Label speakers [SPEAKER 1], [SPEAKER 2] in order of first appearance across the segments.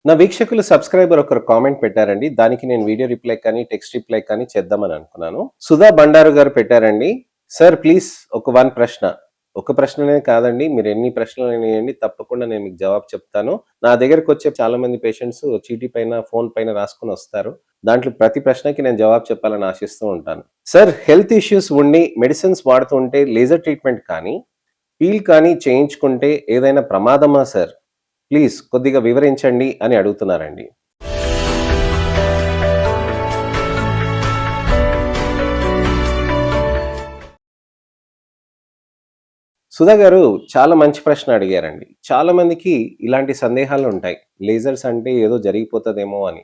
[SPEAKER 1] నా వీక్షకులు సబ్స్క్రైబర్ ఒకరు కామెంట్ పెట్టారండి. దానికి నేను వీడియో రిప్లై కానీ, టెక్స్ట్ రిప్లై కానీ చేద్దామని అనుకున్నాను. సుధా బండారు గారు పెట్టారండి. సార్ ప్లీజ్ ఒక 1 ప్రశ్న. ఒక ప్రశ్ననే కాదండి. మీరు ఎన్ని ప్రశ్నలైనా ఎయండి. తప్పకుండా నేను మీకు జవాబు చెప్తాను. నా దగ్గరకొచ్చే చాలా మంది పేషెంట్స్ చీటీ పైన, ఫోన్ పైన రాసుకొని వస్తారు. దాంట్లో ప్రతి ప్రశ్నకి నేను జవాబు చెప్పాలని ఆశిస్తూ ఉంటాను. సార్ హెల్త్ ఇష్యూస్ ఉండి మెడిసిన్స్ వాడుతూ ఉంటే లేజర్ ట్రీట్మెంట్ కానీ, పీల్ కానీ చేయించుకుంటే ఏదైనా ప్రమాదమా సార్? ప్లీజ్ కొద్దిగా వివరించండి అని అడుగుతున్నారండి. సుధా గారు చాలా మంచి ప్రశ్న అడిగారండి. చాలా మందికి ఇలాంటి సందేహాలు ఉంటాయి. లేజర్స్ అంటే ఏదో జరిగిపోతదేమో అని.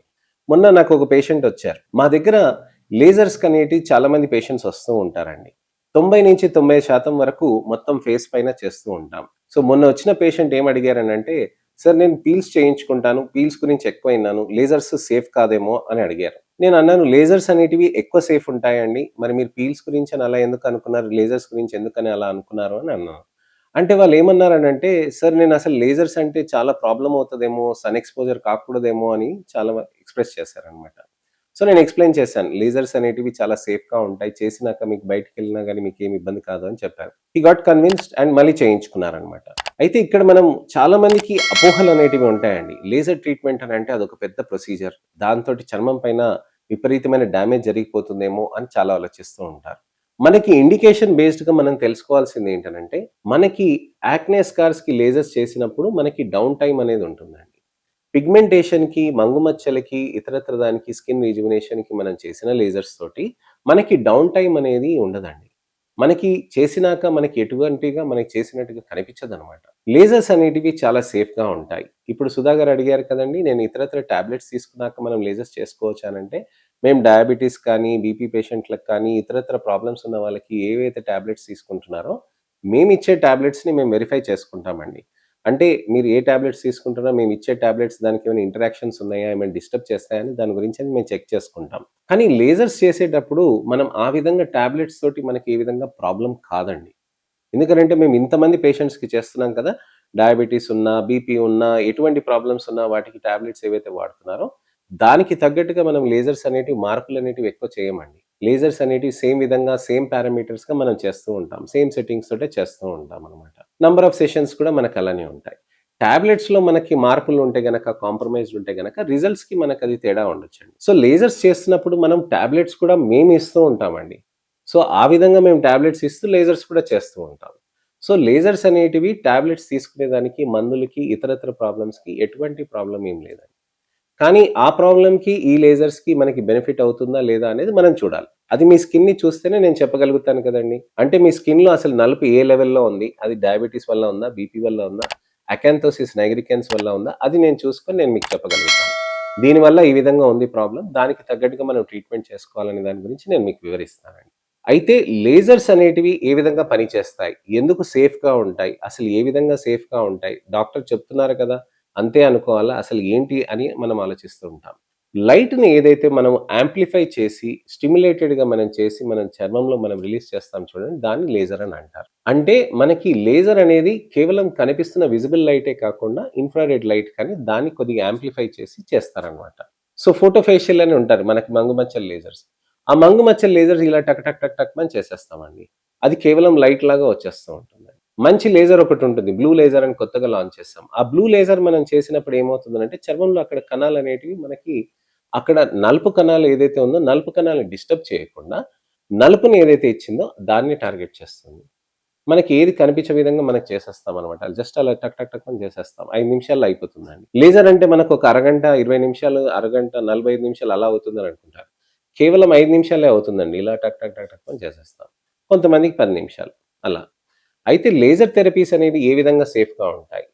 [SPEAKER 1] మొన్న నాకు ఒక పేషెంట్ వచ్చారు. మా దగ్గర లేజర్స్‌కనేటివి చాలా మంది పేషెంట్స్ వస్తూ ఉంటారండి. 90-90% వరకు మొత్తం ఫేస్ పైన చేస్తూ ఉంటాం. సో, మొన్న వచ్చిన పేషెంట్ ఏం అడిగారనంటే, "సార్ నేను పీల్స్ చేయించుకుంటాను. పీల్స్ గురించి ఎక్కువ ఇన్నాను. లేజర్స్ సేఫ్ కాదేమో" అని అడిగారు. నేనన్నాను, "లేజర్స్ అనేటివి ఎక్కువ సేఫ్ ఉంటాయండి. మరి మీరు పీల్స్ గురించని అలా ఎందుకు అనుకున్నారు? లేజర్స్ గురించి ఎందుకని అలా అనుకున్నారు" అని అన్నాను. అంటే వాళ్ళేమన్నారనంటే, "సార్ నేనసలు లేజర్స్ అంటే చాలా ప్రాబ్లమ్ అవుతదేమో, సన్ ఎక్స్‌పోజర్ కాకూడదేమో" అని చాలా ఎక్స్‌ప్రెస్ చేశారనమాట. సో, నేను ఎక్స్‌ప్లెయిన్ చేశాను. లేజర్స్ అనేటివి చాలా సేఫ్‌గా ఉంటాయి. చేసినాక మీకు బయటికెళ్ళినా గాని మీకేమి ఇబ్బంది కాదు అని చెప్పాను. హి గాట్ కన్విన్స్డ్ అండ్ మళ్ళీ చేయించుకున్నారనమాట. అయితే ఇక్కడ మనం చాలా మందికి అపోహలనేటివి ఉంటాయండి. లేజర్ ట్రీట్మెంట్ అనంటే అదొక పెద్ద ప్రొసీజర్. దాంతోటి చర్మం పైన విపరీతమైన డ్యామేజ్ జరిగిపోతుందేమో అని చాలా ఆలోచిస్తూ ఉంటారు. మనకి ఇండికేషన్ బేస్డ్‌గా మనం తెలుసుకోవాల్సిందేంటనంటే, మనకి యాక్నే స్కార్స్‌కి లేజర్స్ చేసినప్పుడు మనకి డౌన్ టైమ్ అనేది ఉంటుందండి. పిగ్మెంటేషన్‌కి, మంగుమచ్చలకి, ఇతరత్ర దానికి స్కిన్ రిజువినేషన్‌కి మనం చేసిన లేజర్స్ తోటి మనకి డౌన్ టైమ్ అనేది ఉండదండి. మనకి చేసినాక మనకి ఎటువంటిగా మనకి చేసినట్టుగా కనిపించదనమాట. లేజర్స్ అనేటివి చాలా సేఫ్‌గా ఉంటాయి. ఇప్పుడు సుధా గారు అడిగారు కదండీ! నేను ఇతరత్ర టాబ్లెట్స్ తీసుకున్నాక మనం లేజర్స్ చేసుకోవచ్చా అనంటే, మేము డయాబెటిస్ కానీ, బీపీ పేషెంట్‌లకు కానీ, ఇతరత్ర ప్రాబ్లమ్స్ ఉన్న వాళ్ళకి ఏవైతే టాబ్లెట్స్ తీసుకుంటున్నారో, మేమిచ్చే టాబ్లెట్స్‌ని మేము వెరిఫై చేసుకుంటామండి. అంటే మీరు ఏ టాబ్లెట్స్ తీసుకుంటున్నా మేమిచ్చే టాబ్లెట్స్ దానికేమైనా ఇంటరాక్షన్స్ ఉన్నాయా? ఏమైనా డిస్టర్బ్ చేస్తాయా? అని దాని గురించని మేము చెక్ చేసుకుంటాం. కానీ లేజర్స్ చేసేటప్పుడు మనం ఆ విధంగా టాబ్లెట్స్ తోటి మనకి ఏ విధంగా ప్రాబ్లమ్ కాదండి. ఎందుకనంటే మేము ఇంతమంది పేషెంట్స్‌కి చేస్తున్నాం కదా! డయాబెటిస్ ఉన్నా, బీపీ ఉన్నా, ఎటువంటి ప్రాబ్లమ్స్ ఉన్నా వాటికి టాబ్లెట్స్ ఏవైతే వాడుతున్నారో, దానికి తగ్గట్టుగా మనం లేజర్స్ అనేటివి మార్పులనేటివి ఎక్కువ చేయమండి. లేజర్స్ అనేటివి సేమ్ విధంగా, సేమ్ పారామీటర్స్‌గా మనం చేస్తూ ఉంటాం. సేమ్ సెట్టింగ్స్ తోటే చేస్తూ ఉంటామనమాట. నంబర్ ఆఫ్ సెషన్స్ కూడా మనకు అలానే ఉంటాయి. టాబ్లెట్స్‌లో మనకి మార్పులుంటే గనక, కాంప్రమైజ్డ్ ఉంటే గనక రిజల్ట్స్‌కి మనకది తేడా ఉండొచ్చండి. సో, లేజర్స్ చేస్తున్నప్పుడు మనం టాబ్లెట్స్ కూడా మేమిస్తూ ఉంటామండి. సో, ఆ విధంగా మేము టాబ్లెట్స్ ఇస్తూ లేజర్స్ కూడా చేస్తూ ఉంటాం. సో, లేజర్స్ అనేటివి టాబ్లెట్స్ తీసుకునేదానికి, మందులకి, ఇతరత్ర ప్రాబ్లమ్స్‌కి ఎటువంటి ప్రాబ్లమ్ ఏం లేదండి. కానీ ఆ ప్రాబ్లమ్‌కి, ఈ లేజర్స్‌కి మనకి బెనిఫిట్ అవుతుందా? లేదా? అనేది మనం చూడాలి. అది మీ స్కిన్‌ని చూస్తేనే నేను చెప్పగలుగుతాను కదండీ! అంటే మీ స్కిన్‌లో అసలు నలుపు ఏ లెవెల్‌లో ఉంది? అది డయాబెటిస్ వల్ల ఉందా? బీపీ వల్ల ఉందా? అకాంతోసిస్ నైగ్రికెన్స్ వల్ల ఉందా? అది నేను చూసుకొని నేను మీకు చెప్పగలుగుతాను. దీనివల్ల ఈ విధంగా ఉంది ప్రాబ్లమ్. దానికి తగ్గట్టుగా మనం ట్రీట్మెంట్ చేసుకోవాలనే దాని గురించి నేను మీకు వివరిస్తానండి. అయితే లేజర్స్ అనేటివి ఏ విధంగా పనిచేస్తాయి? ఎందుకు సేఫ్‌గా ఉంటాయి? అసలు ఏ విధంగా సేఫ్‌గా ఉంటాయి? డాక్టర్ చెప్తున్నారు కదా! అంతే అనుకోవాలా? అసలు ఏంటి అని మనం ఆలోచిస్తూ ఉంటాం. లైట్‌ని ఏదైతే మనం యాంప్లిఫై చేసి, స్టిమ్యులేటెడ్‌గా మనం చేసి, మనం చర్మంలో మనం రిలీజ్ చేస్తాం చూడండి, దాన్ని లేజర్ అని అంటారు. అంటే మనకి లేజర్ అనేది కేవలం కనిపిస్తున్న విజిబుల్ లైటే కాకుండా, ఇన్‌ఫ్రారెడ్ లైట్ కానీ దాన్ని కొద్దిగా యాంప్లిఫై చేసి చేస్తారనమాట. సో, ఫోటో ఫేషియల్ అని ఉంటారు. మనకి మంగుమచ్చల లేజర్స్. ఆ మంగుమచ్చల లేజర్స్ ఇలా టక్ టక్ టక్ టక్ మని చేసేస్తామండి. అది కేవలం లైట్ లాగా వచ్చేస్తూ ఉంటుంది. మంచి లేజర్ ఒకటుంటుంది. బ్లూ లేజర్ అని కొత్తగా లాంచ్ చేసాం. ఆ బ్లూ లేజర్ మనం చేసినప్పుడు ఏమవుతుందనంటే, చర్మంలో అక్కడ కణాలనేటివి మనకి అక్కడ నలుపు కణాలు ఏదైతే ఉందో, నలుపు కణాలను డిస్టర్బ్ చేయకుండా, నలుపుని ఏదైతే ఇచ్చిందో దాన్ని టార్గెట్ చేస్తుంది. మనకి ఏది కనిపించే విధంగా మనకు చేసేస్తామనమాట. జస్ట్ అలా టక్ టక్ టక్ అని చేసేస్తాం. 5 నిమిషాల్లో అయిపోతుందండి. లేజర్ అంటే మనకొక అరగంట, 20 నిమిషాలు, అరగంట, 45 నిమిషాలు అలా అవుతుందని అనుకుంటారు. కేవలం 5 నిమిషాలే అవుతుందండి. ఇలా టక్ టక్ టక్ టక్ అని చేసేస్తాం. కొంతమందికి 10 నిమిషాలు అలా. అయితే లేజర్ థెరపీస్ అనేవి ఏ విధంగా సేఫ్‌గా ఉంటాయి?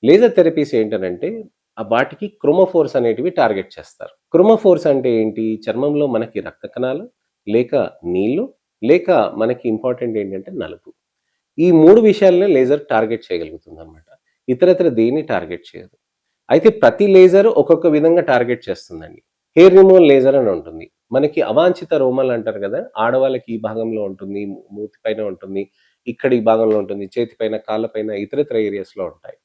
[SPEAKER 1] లేజర్ థెరపీస్ ఏంటనంటే వాటికి క్రోమోఫోర్స్ అనేటివి టార్గెట్ చేస్తారు. క్రోమోఫోర్స్ అంటే ఏంటి? చర్మంలో మనకి రక్త కణాలు, లేక నీళ్లు, లేక మనకి ఇంపార్టెంట్ ఏంటంటే నలుపు. ఈ 3 విషయాలనే లేజర్ టార్గెట్ చేయగలుగుతుందనమాట. ఇతరత్ర దేన్ని టార్గెట్ చేయదు. అయితే ప్రతి లేజర్ ఒక్కొక్క విధంగా టార్గెట్ చేస్తుందండి. హెయిర్ రిమూవల్ లేజర్ అని ఉంటుంది. మనకి అవాంఛిత రోమాలు అంటారు గదా! ఆడవాళ్ళకి ఈ భాగంలో ఉంటుంది, మూతి పైన ఉంటుంది, ఇక్కడ ఈ భాగంలో ఉంటుంది, చేతి పైన, కాళ్ళ పైన, ఇతరితర ఏరియాస్‌లో ఉంటాయి.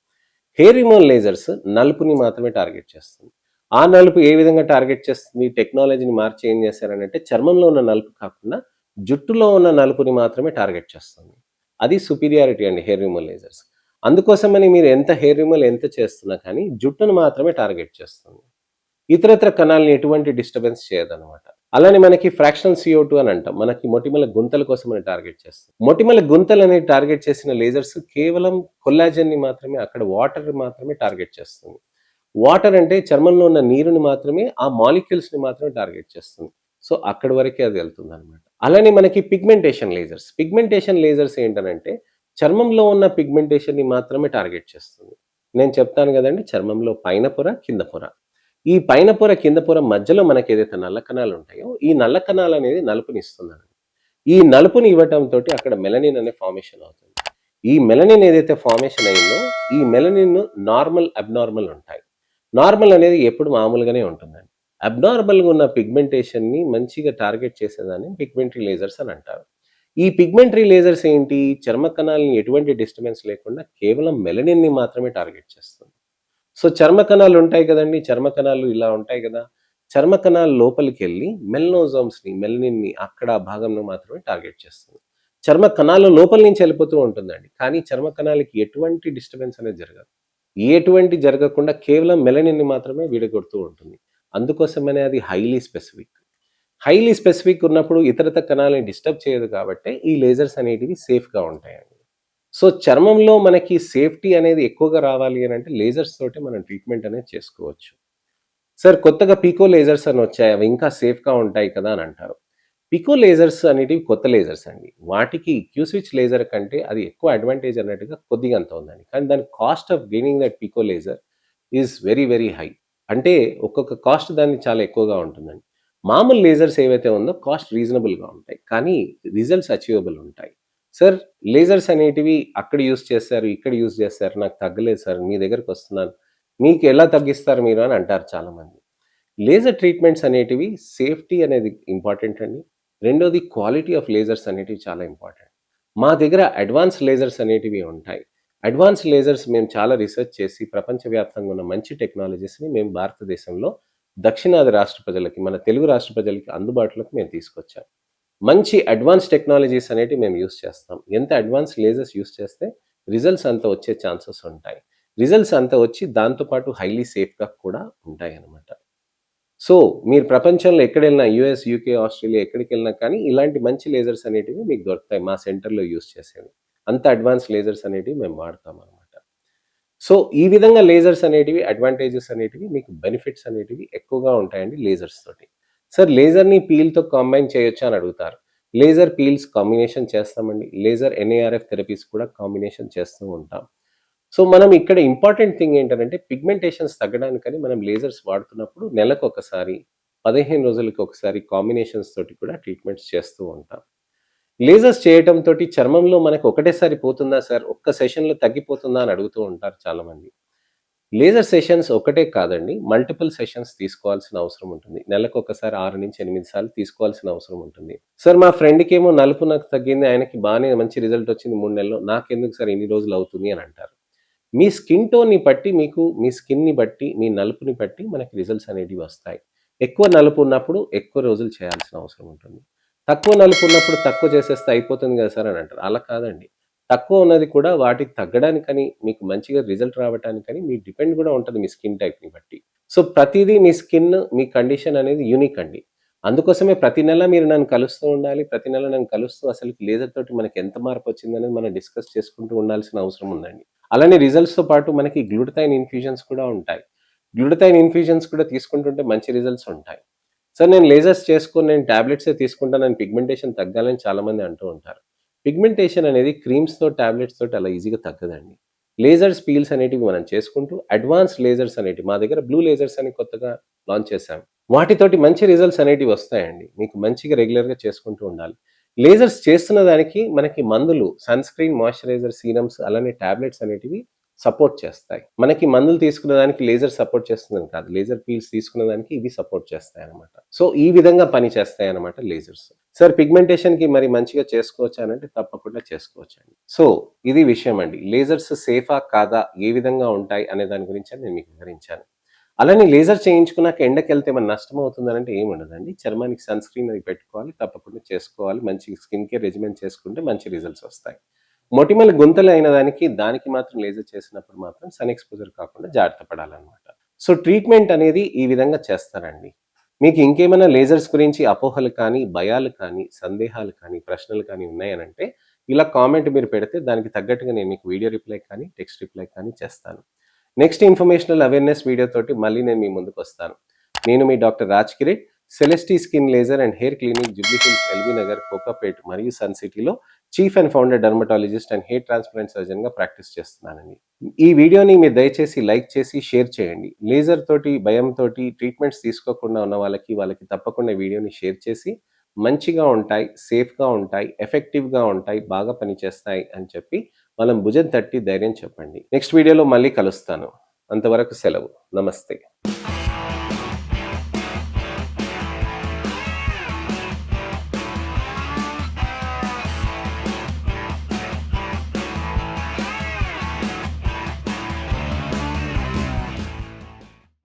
[SPEAKER 1] హెయిర్ రిమూవల్ లేజర్స్ నలుపుని మాత్రమే టార్గెట్ చేస్తుంది. ఆ నలుపు ఏ విధంగా టార్గెట్ చేస్తుంది? టెక్నాలజీని మార్చి ఏం చేశారనంటే చర్మంలో ఉన్న నలుపు కాకుండా జుట్టులో ఉన్న నలుపుని మాత్రమే టార్గెట్ చేస్తుంది. అది సుపీరియారిటీ అండి హెయిర్ రిమూవల్ లేజర్స్. అందుకోసమని మీరు ఎంత హెయిర్ రిమూవల్ ఎంత చేస్తున్నా కానీ జుట్టును మాత్రమే టార్గెట్ చేస్తుంది. ఇతరత్ర కణాలని ఎటువంటి డిస్టర్బెన్స్ చేయదనమాట. అలానే మనకి ఫ్రాక్షనల్ CO2 అని అంటాం. మనకి మొటిమల గుంతల కోసమని టార్గెట్ చేస్తుంది. మొటిమల గుంతలని టార్గెట్ చేసిన లేజర్స్ కేవలం కొల్లాజెన్‌ని మాత్రమే అక్కడ వాటర్ మాత్రమే టార్గెట్ చేస్తుంది. వాటర్ అంటే చర్మంలో ఉన్న నీరుని మాత్రమే ఆ మాలిక్యూల్స్‌ని మాత్రమే టార్గెట్ చేస్తుంది. సో, అక్కడి వరకే అది వెళ్తుందనమాట. అలానే మనకి పిగ్మెంటేషన్ లేజర్స్. పిగ్మెంటేషన్ లేజర్స్ ఏంటనంటే చర్మంలో ఉన్న పిగ్మెంటేషన్‌ని మాత్రమే టార్గెట్ చేస్తుంది. నేను చెప్తాను గదండీ! చర్మంలో పైన పొర, కింద పొర. ఈ పైన పొర, కింద పొర మధ్యలో మనకేదైతే నల్ల కణాలుంటాయో, ఈ నల్ల కణాలనేది నలుపునిస్తుందండి. ఈ నలుపుని ఇవ్వటంతోటి అక్కడ మెలనిన్ అనే ఫార్మేషన్ అవుతుంది. ఈ మెలనిన్ ఏదైతే ఫార్మేషన్ అయిందో, ఈ మెలనిన్ నార్మల్, అబ్నార్మల్ ఉంటాయి. నార్మల్ అనేది ఎప్పుడు మామూలుగానే ఉంటుందండి. అబ్నార్మల్‌గా ఉన్న పిగ్మెంటేషన్‌ని మంచిగా టార్గెట్ చేసేదాన్ని పిగ్మెంటరీ లేజర్స్ అని అంటారు. ఈ పిగ్మెంటరీ లేజర్స్ ఏంటి? చర్మ కణాలని ఎటువంటి డిస్టర్బెన్స్ లేకుండా కేవలం మెలనిన్‌ని మాత్రమే టార్గెట్ చేస్తుంది. సో, చర్మ కణాలు ఉంటాయి కదండీ! చర్మ కణాలు ఇలా ఉంటాయి గదా! చర్మ కణాలు లోపలికెళ్ళి మెలనోజోమ్స్‌ని, మెలనిన్‌ని అక్కడ ఆ భాగంలో మాత్రమే టార్గెట్ చేస్తుంది. చర్మ కణాలు లోపల నుంచి వెళ్ళిపోతూ ఉంటుందండి. కానీ చర్మ కణాలకి ఎటువంటి డిస్టర్బెన్స్ అనేది జరగదు. ఎటువంటి జరగకుండా కేవలం మెలనిన్‌ని మాత్రమే విడగొడుతూ ఉంటుంది. అందుకోసమనే అది హైలీ స్పెసిఫిక్. హైలీ స్పెసిఫిక్ ఉన్నప్పుడు ఇతరత కణాలని డిస్టర్బ్ చేయదు కాబట్టే ఈ లేజర్స్ అనేటివి సేఫ్‌గా ఉంటాయండి. సో, చర్మంలో మనకి సేఫ్టీ అనేది ఎక్కువగా రావాలి అనంటే లేజర్స్ తోటే మనం ట్రీట్మెంట్ అనేది చేసుకోవచ్చు. సార్ కొత్తగా పికో లేజర్స్ అని వచ్చాయి. అవి ఇంకా సేఫ్‌గా ఉంటాయి కదా! అని అంటారు. పికో లేజర్స్ అనేటివి కొత్త లేజర్స్ అండి. వాటికి క్యూ స్విచ్ లేజర్ కంటే అది ఎక్కువ అడ్వాంటేజ్ అన్నట్టుగా కొద్దిగా అంత ఉందండి. కానీ దాని cost of gaining that pico laser is very, very high. అంటే ఒక్కొక్క కాస్ట్ దానికి చాలా ఎక్కువగా ఉంటుందండి. మామూలు లేజర్స్ ఏవైతే ఉందో కాస్ట్ రీజనబుల్‌గా ఉంటాయి. కానీ రిజల్ట్స్ అచీవబుల్ ఉంటాయి. సార్ లేజర్స్ అనేటివి అక్కడ యూజ్ చేస్తారు, ఇక్కడ యూజ్ చేస్తారు. నాకు తగ్గలేదు సార్. మీ దగ్గరకొస్తున్నాను. మీకు ఎలా తగ్గిస్తారు మీరు అని అంటారు చాలామంది. లేజర్ ట్రీట్మెంట్స్ అనేటివి సేఫ్టీ అనేది ఇంపార్టెంట్ అండి. రెండోది క్వాలిటీ ఆఫ్ లేజర్స్ అనేటివి చాలా ఇంపార్టెంట్. మా దగ్గర అడ్వాన్స్ లేజర్స్ అనేటివి ఉంటాయి. అడ్వాన్స్ లేజర్స్ మేము చాలా రిసర్చ్ చేసి ప్రపంచవ్యాప్తంగా ఉన్న మంచి టెక్నాలజీస్‌ని మేము భారతదేశంలో దక్షిణాది రాష్ట్ర ప్రజలకి, మన తెలుగు రాష్ట్ర ప్రజలకి అందుబాటులోకి మేము తీసుకొచ్చాం. మంచి అడ్వాన్స్ టెక్నాలజీస్ అనేటివి మేము యూజ్ చేస్తాం. ఎంత అడ్వాన్స్ లేజర్స్ యూజ్ చేస్తే రిజల్ట్స్ అంత వచ్చే ఛాన్సెస్ ఉంటాయి. రిజల్ట్స్ అంత వచ్చి దాంతో పాటు హైలీ సేఫ్‌గా కూడా ఉంటాయన్నమాట. సో, మీరు ప్రపంచంలో ఎక్కడెళ్ళినా యూఎస్, యూకే, ఆస్ట్రేలియా ఎక్కడికెళ్ళినా కానీ ఇలాంటి మంచి లేజర్స్ అనేటివి మీకు దొరుకుతాయి మా సెంటర్‌లో యూజ్ చేసేవి. అంత అడ్వాన్స్ లేజర్స్ అనేటివి మేము వాడతామనమాట. సో, ఈ విధంగా లేజర్స్ అనేటివి అడ్వాంటేజెస్ అనేటివి మీకు బెనిఫిట్స్ అనేటివి ఎక్కువగా ఉంటాయండి లేజర్స్ తోటి. సార్ లేజర్‌ని పీల్‌తో కంబైన్ చేయొచ్చా అని అడుగుతారు. లేజర్ పీల్స్ కాంబినేషన్ చేస్తామండి. లేజర్ ఎన్ఏఆర్ఎఫ్ థెరపీస్ కూడా కాంబినేషన్ చేస్తూ ఉంటాం. సో, మనం ఇక్కడ ఇంపార్టెంట్ థింగ్ ఏంటనంటే పిగ్మెంటేషన్స్ తగ్గడానికని మనం లేజర్స్ వాడుతున్నప్పుడు నెలకొకసారి, 15 రోజులకి ఒకసారి కాంబినేషన్స్ తోటి కూడా ట్రీట్మెంట్స్ చేస్తూ ఉంటాం. లేజర్స్ చేయటంతోటి చర్మంలో మనకు ఒకటేసారి పోతుందా సార్? ఒక్క సెషన్‌లో తగ్గిపోతుందా అని అడుగుతూ ఉంటారు చాలామంది. లేజర్ సెషన్స్ ఒకటే కాదండి. మల్టిపుల్ సెషన్స్ తీసుకోవాల్సిన అవసరం ఉంటుంది. నెలకొకసారి 6-8 సార్లు తీసుకోవాల్సిన అవసరం ఉంటుంది. సార్ మా ఫ్రెండ్‌కేమో నలుపు నాకు తగ్గింది. ఆయనకి బానే మంచి రిజల్ట్ వచ్చింది 3 నెలల్లో. నాకెందుకు సార్ ఇన్ని రోజులు అవుతుంది అని అంటారు. మీ స్కిన్ టోన్‌ని బట్టి మీకు మీ స్కిన్‌ని బట్టి, మీ నలుపుని బట్టి మనకి రిజల్ట్స్ అనేటివి వస్తాయి. ఎక్కువ నలుపు ఉన్నప్పుడు ఎక్కువ రోజులు చేయాల్సిన అవసరం ఉంటుంది. తక్కువ నలుపు ఉన్నప్పుడు తక్కువ చేసేస్తే అయిపోతుంది కదా సార్ అని అంటారు. అలా కాదండి. తక్కువ ఉన్నది కూడా వాటికి తగ్గడానికని, మీకు మంచిగా రిజల్ట్ రావటానికని మీ డిపెండ్ కూడా ఉంటది మీ స్కిన్ టైప్‌ని బట్టి. సో, ప్రతీదీ మీ స్కిన్, మీ కండిషన్ అనేది యూనిక్ అండి. అందుకోసమే ప్రతి నెల మీరు నన్ను కలుస్తూ ఉండాలి. ప్రతి నెల నన్ను కలుస్తూ అసలుకి లేజర్ తోటి మనకెంత మార్పొచ్చిందనేది మనం డిస్కస్ చేసుకుంటూ ఉండాల్సిన అవసరం ఉందండి. అలానే రిజల్ట్స్‌తో పాటు మనకి గ్లూటథైన్ ఇన్‌ఫ్యూజన్స్ కూడా ఉంటాయి. గ్లూటథైన్ ఇన్‌ఫ్యూజన్స్ కూడా తీసుకుంటుంటే మంచి రిజల్ట్స్ ఉంటాయి. సార్ నేను లేజర్స్ చేసుకొని నేను టాబ్లెట్సే తీసుకుంటానని పిగ్మెంటేషన్ తగ్గాలని చాలామంది అంటూ ఉంటారు. పిగ్మెంటేషన్ అనేది క్రీమ్స్‌తో, టాబ్లెట్స్ తోటి అలా ఈజీగా తగ్గదండి. లేజర్స్, పీల్స్ అనేటివి మనం చేసుకుంటూ అడ్వాన్స్ లేజర్స్ అనేటివి మా దగ్గర బ్లూ లేజర్స్ అని కొత్తగా లాంచ్ చేశాం. వాటితోటి మంచి రిజల్ట్స్ అనేటివి వస్తాయండి. మీకు మంచిగా రెగ్యులర్‌గా చేసుకుంటూ ఉండాలి. లేజర్స్ చేస్తున్న దానికి మనకి మందులు, సన్ స్క్రీన్, మాయిశ్చరైజర్, సీరమ్స్ అలానే టాబ్లెట్స్ అనేటివి సపోర్ట్ చేస్తాయి. మనకి మందులు తీసుకునే దానికి లేజర్ సపోర్ట్ చేస్తుందని కాదు. లేజర్ పీల్స్ తీసుకునే దానికి ఇవి సపోర్ట్ చేస్తాయన్నమాట. సో, ఈ విధంగా పని చేస్తాయన్నమాట లేజర్స్. సార్ పిగ్మెంటేషన్‌కి మరి మంచిగా చేసుకోవచ్చా అనంటే తప్పకుండా చేసుకోవచ్చండి. సో, ఇది విషయం అండి. లేజర్స్ సేఫా? కాదా? ఏ విధంగా ఉంటాయి? అనే దాని గురించి నేను మీకు వివరించాను. అలానే లేజర్ చేయించుకున్నాక ఎండకెళ్తే ఏమన్నా నష్టమవుతుందనంటే ఏముండదండి. చర్మానికి సన్ స్క్రీన్ అది పెట్టుకోవాలి. తప్పకుండా చేసుకోవాలి. మంచి స్కిన్ కేర్ రెజిమెన్ చేసుకుంటే మంచి రిజల్ట్స్ వస్తాయి. మొటిమలు గుంతలు అయిన దానికి మాత్రం లేజర్ చేసినప్పుడు మాత్రం సన్ ఎక్స్‌పోజర్ కాకుండా జాగ్రత్త పడాలనమాట. సో, ట్రీట్మెంట్ అనేది ఈ విధంగా చేస్తారండి. మీకు ఇంకేమైనా లేజర్స్ గురించి అపోహలు కానీ, భయాలు కానీ, సందేహాలు కానీ, ప్రశ్నలు కానీ ఉన్నాయనంటే ఇలా కామెంట్ మీరు పెడితే దానికి తగ్గట్టుగా నేను మీకు వీడియో రిప్లై కానీ, టెక్స్ట్ రిప్లై కానీ చేస్తాను. నెక్స్ట్ ఇన్ఫర్మేషనల్ అవేర్‌నెస్ వీడియో తోటి మళ్ళీ నేను మీ ముందుకొస్తాను. నేను మీ doctor Raj Kireet, Celestee skin laser and hair clinic, Jubilee Hills, LB Nagar, Kokapet మరియు సన్ సిటీలో chief and founder dermatologist and hair transplant సర్జన్‌గా ప్రాక్టీస్ చేస్తున్నానండి. ఈ వీడియోని మీరు దయచేసి లైక్ చేసి షేర్ చేయండి. లేజర్ తోటి భయంతోటి ట్రీట్మెంట్స్ తీసుకోకుండా ఉన్న వాళ్ళకి తప్పకుండా ఈ వీడియోని షేర్ చేసి మంచిగా ఉంటాయి, సేఫ్‌గా ఉంటాయి, ఎఫెక్టివ్‌గా ఉంటాయి, బాగా పనిచేస్తాయి అని చెప్పి మనం భుజం తట్టి ధైర్యం చెప్పండి. నెక్స్ట్ వీడియోలో మళ్ళీ కలుస్తాను. అంతవరకు సెలవు. నమస్తే.